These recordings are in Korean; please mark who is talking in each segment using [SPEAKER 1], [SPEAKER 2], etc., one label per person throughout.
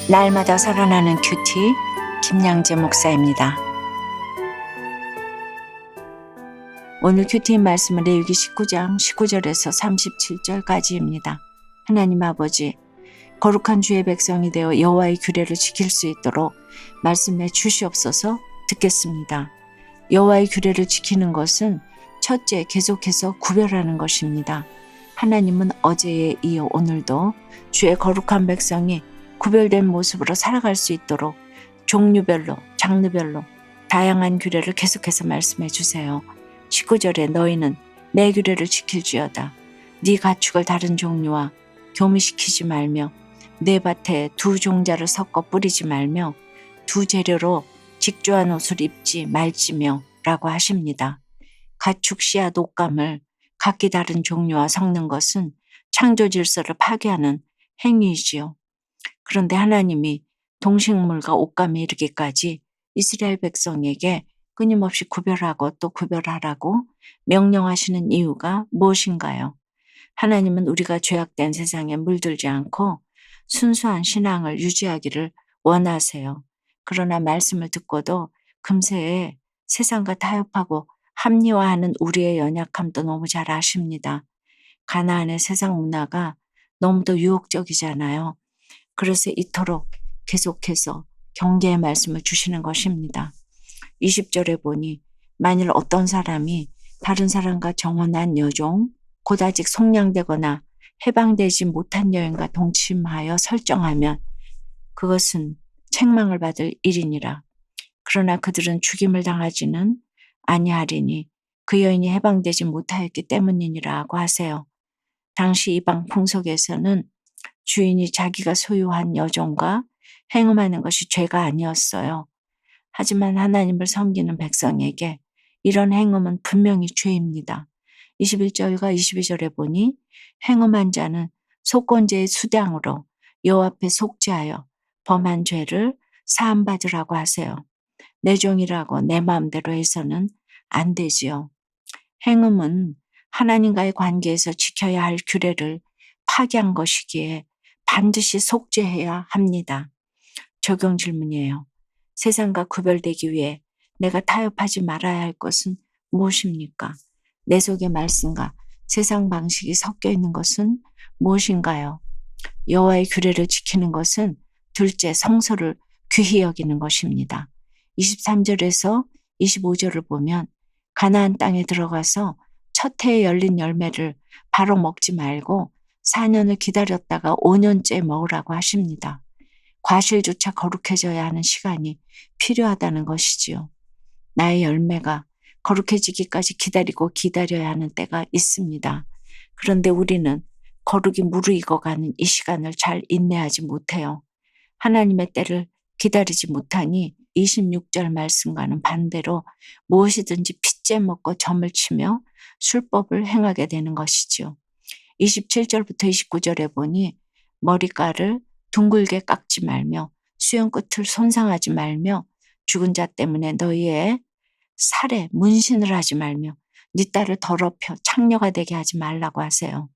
[SPEAKER 1] 날마다 살아나는 큐티 김양재 목사입니다. 오늘 큐티 말씀은 레위기 19장 19절에서 37절까지입니다. 하나님 아버지, 거룩한 주의 백성이 되어 여호와의 규례를 지킬 수 있도록 말씀해 주시옵소서. 듣겠습니다. 여호와의 규례를 지키는 것은 첫째, 계속해서 구별하는 것입니다. 하나님은 어제에 이어 오늘도 주의 거룩한 백성이 구별된 모습으로 살아갈 수 있도록 종류별로, 장르별로 다양한 규례를 계속해서 말씀해 주세요. 19절에 너희는 내 규례를 지킬지어다. 네 가축을 다른 종류와 교미시키지 말며 내 밭에 두 종자를 섞어 뿌리지 말며 두 재료로 직조한 옷을 입지 말지며 라고 하십니다. 가축 씨앗 옷감을 각기 다른 종류와 섞는 것은 창조 질서를 파괴하는 행위이지요. 그런데 하나님이 동식물과 옷감에 이르기까지 이스라엘 백성에게 끊임없이 구별하고 또 구별하라고 명령하시는 이유가 무엇인가요? 하나님은 우리가 죄악된 세상에 물들지 않고 순수한 신앙을 유지하기를 원하세요. 그러나 말씀을 듣고도 금세에 세상과 타협하고 합리화하는 우리의 연약함도 너무 잘 아십니다. 가나안의 세상 문화가 너무도 유혹적이잖아요. 그래서 이토록 계속해서 경계의 말씀을 주시는 것입니다. 20절에 보니 만일 어떤 사람이 다른 사람과 정혼한 여종, 곧 아직 속량되거나 해방되지 못한 여인과 동침하여 설정하면 그것은 책망을 받을 일이니라. 그러나 그들은 죽임을 당하지는 아니하리니 그 여인이 해방되지 못하였기 때문이니라고 하세요. 당시 이방 풍속에서는 주인이 자기가 소유한 여종과 행음하는 것이 죄가 아니었어요. 하지만 하나님을 섬기는 백성에게 이런 행음은 분명히 죄입니다. 21절과 22절에 보니 행음한 자는 속건제의 수량으로 여호와 앞에 속죄하여 범한 죄를 사함받으라고 하세요. 내 종이라고 내 마음대로 해서는 안 되지요. 행음은 하나님과의 관계에서 지켜야 할 규례를 파괴한 것이기에 반드시 속죄해야 합니다. 적용 질문이에요. 세상과 구별되기 위해 내가 타협하지 말아야 할 것은 무엇입니까? 내 속의 말씀과 세상 방식이 섞여 있는 것은 무엇인가요? 여호와의 규례를 지키는 것은 둘째, 성소를 귀히 여기는 것입니다. 23절에서 25절을 보면 가나안 땅에 들어가서 첫 해에 열린 열매를 바로 먹지 말고 4년을 기다렸다가 5년째 먹으라고 하십니다. 과실조차 거룩해져야 하는 시간이 필요하다는 것이지요. 나의 열매가 거룩해지기까지 기다려야 하는 때가 있습니다. 그런데 우리는 거룩이 무르익어가는 이 시간을 잘 인내하지 못해요. 하나님의 때를 기다리지 못하니 26절 말씀과는 반대로 무엇이든지 핏째 먹고 점을 치며 술법을 행하게 되는 것이지요. 27절부터 29절에 보니 머리카락을 둥글게 깎지 말며 수염끝을 손상하지 말며 죽은 자 때문에 너희의 살에 문신을 하지 말며 네 딸을 더럽혀 창녀가 되게 하지 말라고 하세요.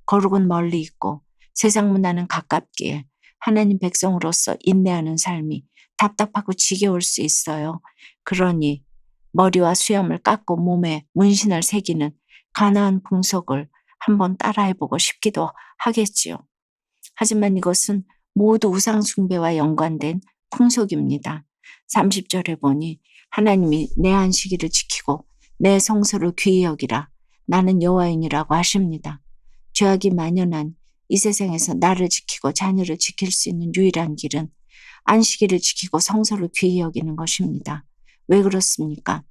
[SPEAKER 1] 거룩은 멀리 있고 세상 문화는 가깝기에 하나님 백성으로서 인내하는 삶이 답답하고 지겨울 수 있어요. 그러니 머리와 수염을 깎고 몸에 문신을 새기는 가나안 풍속을 한번 따라해보고 싶기도 하겠지요. 하지만 이것은 모두 우상 숭배와 연관된 풍속입니다. 30절에 보니 하나님이 내 안식일을 지키고 내 성소를 귀히 여기라. 나는 여호와이니라고 하십니다. 죄악이 만연한 이 세상에서 나를 지키고 자녀를 지킬 수 있는 유일한 길은 안식일을 지키고 성소를 귀히 여기는 것입니다. 왜 그렇습니까?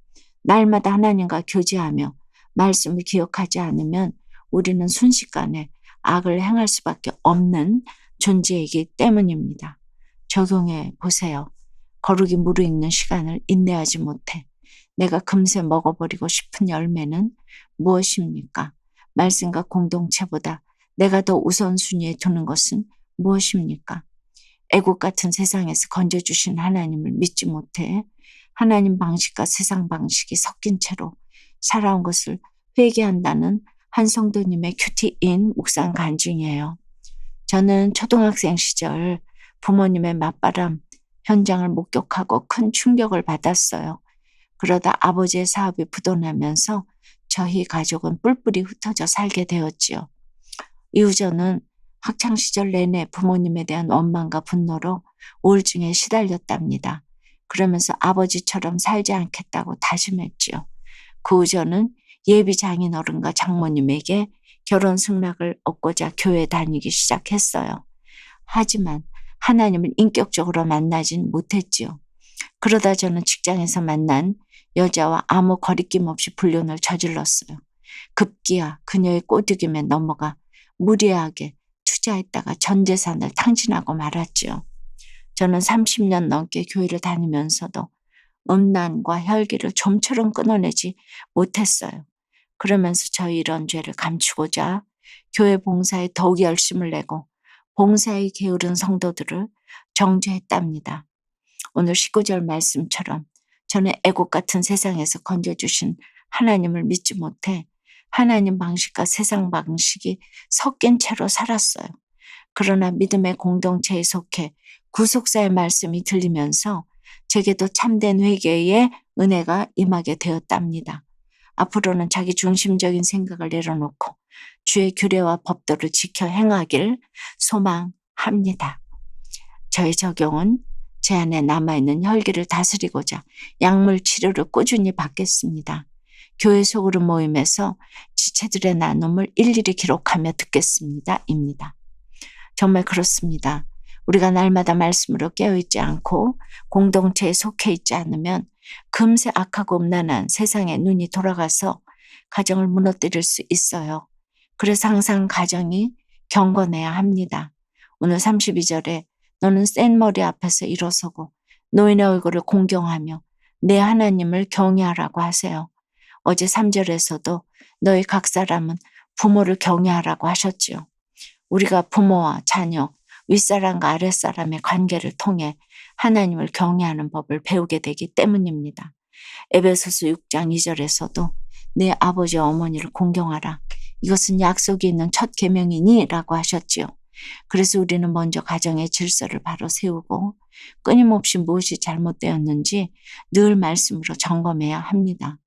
[SPEAKER 1] 날마다 하나님과 교제하며 말씀을 기억하지 않으면 우리는 순식간에 악을 행할 수밖에 없는 존재이기 때문입니다. 적용해 보세요. 거룩이 무르익는 시간을 인내하지 못해 내가 금세 먹어버리고 싶은 열매는 무엇입니까? 말씀과 공동체보다 내가 더 우선순위에 두는 것은 무엇입니까? 애국 같은 세상에서 건져주신 하나님을 믿지 못해 하나님 방식과 세상 방식이 섞인 채로 살아온 것을 회개한다는 한 성도님의 큐티인 묵상 간증이에요. 저는 초등학생 시절 부모님의 맞바람 현장을 목격하고 큰 충격을 받았어요. 그러다 아버지의 사업이 부도나면서 저희 가족은 뿔뿔이 흩어져 살게 되었지요. 이후 저는 학창시절 내내 부모님에 대한 원망과 분노로 우울증에 시달렸답니다. 그러면서 아버지처럼 살지 않겠다고 다짐했지요. 그 후 저는 예비 장인어른과 장모님에게 결혼 승낙을 얻고자 교회 다니기 시작했어요. 하지만 하나님을 인격적으로 만나진 못했지요. 그러다 저는 직장에서 만난 여자와 아무 거리낌 없이 불륜을 저질렀어요. 급기야 그녀의 꼬드김에 넘어가 무리하게 투자했다가 전 재산을 탕진하고 말았지요. 저는 30년 넘게 교회를 다니면서도 음란과 혈기를 좀처럼 끊어내지 못했어요. 그러면서 저희 이런 죄를 감추고자 교회 봉사에 더욱 열심을 내고 봉사에 게으른 성도들을 정죄했답니다. 오늘 19절 말씀처럼 저는 애국 같은 세상에서 건져주신 하나님을 믿지 못해 하나님 방식과 세상 방식이 섞인 채로 살았어요. 그러나 믿음의 공동체에 속해 구속사의 말씀이 들리면서 제게도 참된 회개의 은혜가 임하게 되었답니다. 앞으로는 자기 중심적인 생각을 내려놓고 주의 규례와 법도를 지켜 행하길 소망합니다. 저의 적용은 제 안에 남아있는 혈기를 다스리고자 약물 치료를 꾸준히 받겠습니다. 교회 소그룹 모임에서 지체들의 나눔을 일일이 기록하며 듣겠습니다. 입니다. 정말 그렇습니다. 우리가 날마다 말씀으로 깨어있지 않고 공동체에 속해 있지 않으면 금세 악하고 음란한 세상에 눈이 돌아가서 가정을 무너뜨릴 수 있어요. 그래서 항상 가정이 경건해야 합니다. 오늘 32절에 너는 센 머리 앞에서 일어서고 노인의 얼굴을 공경하며 내 하나님을 경외하라고 하세요. 어제 3절에서도 너희 각 사람은 부모를 경외하라고 하셨지요. 우리가 부모와 자녀, 윗사람과 아랫사람의 관계를 통해 하나님을 경외하는 법을 배우게 되기 때문입니다. 에베소서 6장 2절에서도 내 아버지와 어머니를 공경하라. 이것은 약속이 있는 첫 계명이니 라고 하셨지요. 그래서 우리는 먼저 가정의 질서를 바로 세우고 끊임없이 무엇이 잘못되었는지 늘 말씀으로 점검해야 합니다.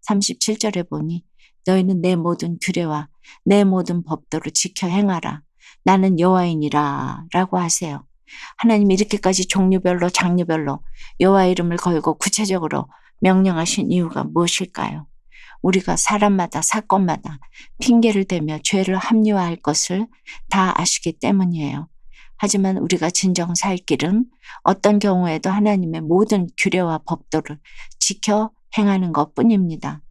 [SPEAKER 1] 37절에 보니 너희는 내 모든 규례와 내 모든 법도를 지켜 행하라. 나는 여호와이니라 라고 하세요. 하나님이 이렇게까지 종류별로 장르별로 여호와의 이름을 걸고 구체적으로 명령하신 이유가 무엇일까요? 우리가 사람마다 사건마다 핑계를 대며 죄를 합리화할 것을 다 아시기 때문이에요. 하지만 우리가 진정 살 길은 어떤 경우에도 하나님의 모든 규례와 법도를 지켜 행하는 것뿐입니다.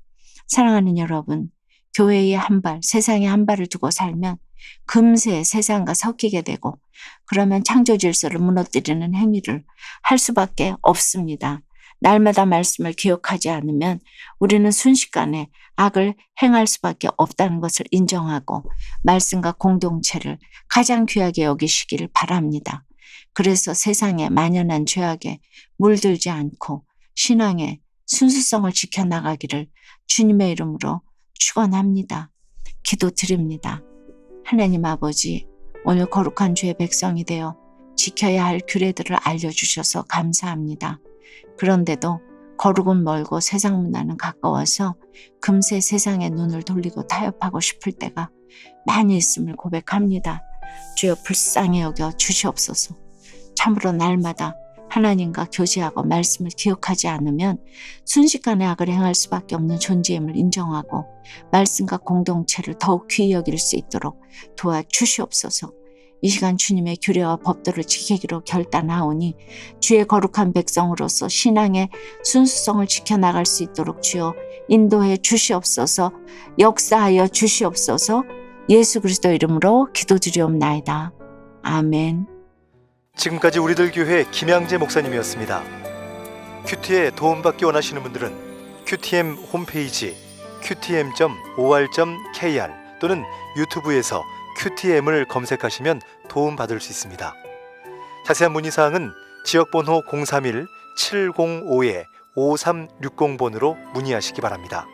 [SPEAKER 1] 사랑하는 여러분, 교회의 한 발, 세상의 한 발을 두고 살면 금세 세상과 섞이게 되고 그러면 창조 질서를 무너뜨리는 행위를 할 수밖에 없습니다. 날마다 말씀을 기억하지 않으면 우리는 순식간에 악을 행할 수밖에 없다는 것을 인정하고 말씀과 공동체를 가장 귀하게 여기시기를 바랍니다. 그래서 세상에 만연한 죄악에 물들지 않고 신앙의 순수성을 지켜나가기를 주님의 이름으로 축원합니다. 기도드립니다. 하나님 아버지, 오늘 거룩한 주의 백성이 되어 지켜야 할 규례들을 알려주셔서 감사합니다. 그런데도 거룩은 멀고 세상 문화는 가까워서 금세 세상의 눈을 돌리고 타협하고 싶을 때가 많이 있음을 고백합니다. 주여 불쌍히 여겨 주시옵소서. 참으로 날마다 하나님과 교제하고 말씀을 기억하지 않으면 순식간에 악을 행할 수밖에 없는 존재임을 인정하고 말씀과 공동체를 더욱 귀히 여길 수 있도록 도와주시옵소서. 이 시간 주님의 규례와 법도를 지키기로 결단하오니 주의 거룩한 백성으로서 신앙의 순수성을 지켜나갈 수 있도록 주여 인도해 주시옵소서. 역사하여 주시옵소서. 예수 그리스도 이름으로 기도드리옵나이다. 아멘.
[SPEAKER 2] 지금까지 우리들 교회 김양재 목사님이었습니다. 큐티에 도움받기 원하시는 분들은 큐티엠 홈페이지 qtm.or.kr 또는 유튜브에서 큐티엠을 검색하시면 도움받을 수 있습니다. 자세한 문의사항은 지역번호 031-705-5360번으로 문의하시기 바랍니다.